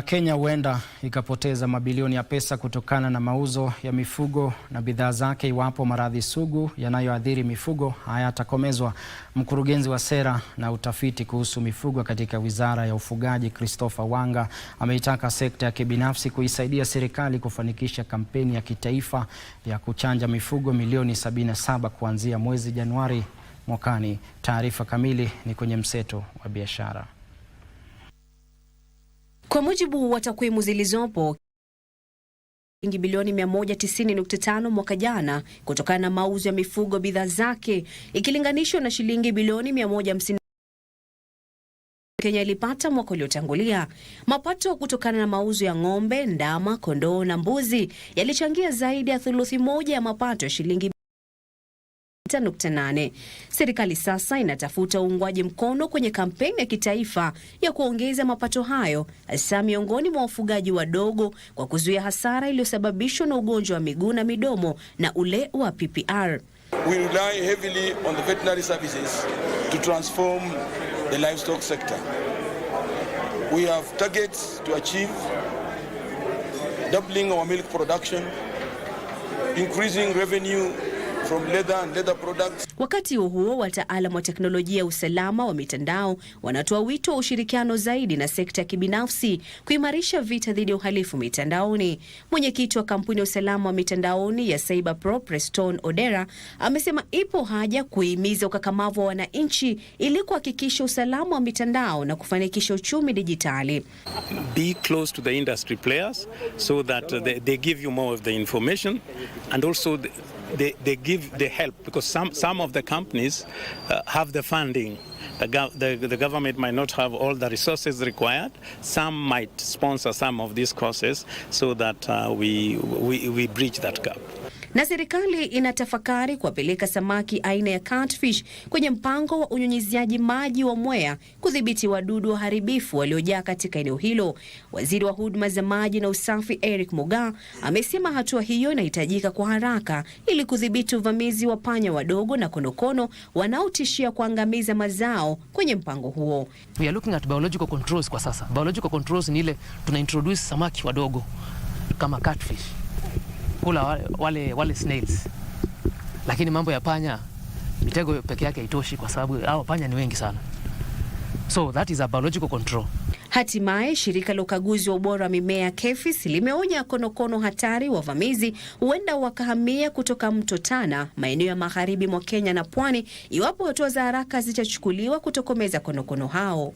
Kenya huenda ikapoteza mabilioni ya pesa kutokana na mauzo ya mifugo na bidhaa zake iwapo maradhi sugu yanayoathiri mifugo hayatakomezwa. Mkurugenzi wa sera na utafiti kuhusu mifugo katika Wizara ya Ufugaji, Christopher Wanga, ameitaka sekta ya kibinafsi kuisaidia serikali kufanikisha kampeni ya kitaifa ya kuchanja mifugo milioni 77 kuanzia mwezi Januari mwakani. Taarifa kamili ni kwenye mseto wa biashara. Kwa mujibu wa takwimu zilizopo, shilingi bilioni 190.5 mwaka jana kutokana na mauzo ya mifugo bidhaa zake ikilinganishwa na shilingi bilioni 150 Kenya ilipata mwaka uliotangulia. Mapato kutokana na mauzo ya ng'ombe, ndama, kondoo na mbuzi yalichangia zaidi ya thuluthi moja ya mapato ya shilingi 5.8. Serikali sasa inatafuta uungwaji mkono kwenye kampeni ya kitaifa ya kuongeza mapato hayo, hasa miongoni mwa wafugaji wadogo, kwa kuzuia hasara iliyosababishwa na ugonjwa wa miguu na midomo na ule wa PPR. We rely heavily on the veterinary services to transform the livestock sector. We have targets to achieve doubling our milk production, increasing revenue from leather and leather products. Wakati huo, wataalamu wa teknolojia ya usalama wa mitandao wanatoa wito wa ushirikiano zaidi na sekta ya kibinafsi kuimarisha vita dhidi ya uhalifu mitandaoni. Mwenyekiti wa kampuni ya usalama wa mitandaoni ya CyberPro, Preston Odera, amesema ipo haja kuhimiza ukakamavu wa wananchi ili kuhakikisha usalama wa mitandao na kufanikisha uchumi dijitali. Be close to the industry players so that they give you more of the information, and also they give the help, because some of the companies have the funding. The government might not have all the resources required. Some might sponsor some of these courses so that we bridge that gap. Na serikali inatafakari kuwapeleka samaki aina ya catfish kwenye mpango wa unyunyiziaji maji wa Mwea kudhibiti wadudu waharibifu waliojaa katika eneo hilo. Waziri wa huduma za maji na usafi Eric Mugaa amesema hatua hiyo inahitajika kwa haraka ili kudhibiti uvamizi wa panya wadogo na konokono wanaotishia kuangamiza mazao kwenye mpango huo. We are looking at biological controls kwa sasa. Biological controls ni ile tuna introduce samaki wadogo kama catfish, kula wale snails. Lakini mambo ya panya, mitego peke yake haitoshi kwa sababu hao panya ni wengi sana. So that is a biological control. Hatimaye shirika la ukaguzi wa ubora wa mimea KEPHIS limeonya konokono hatari wavamizi huenda wakahamia kutoka mto Tana, maeneo ya magharibi mwa Kenya na pwani, iwapo hatua za haraka zitachukuliwa kutokomeza konokono hao.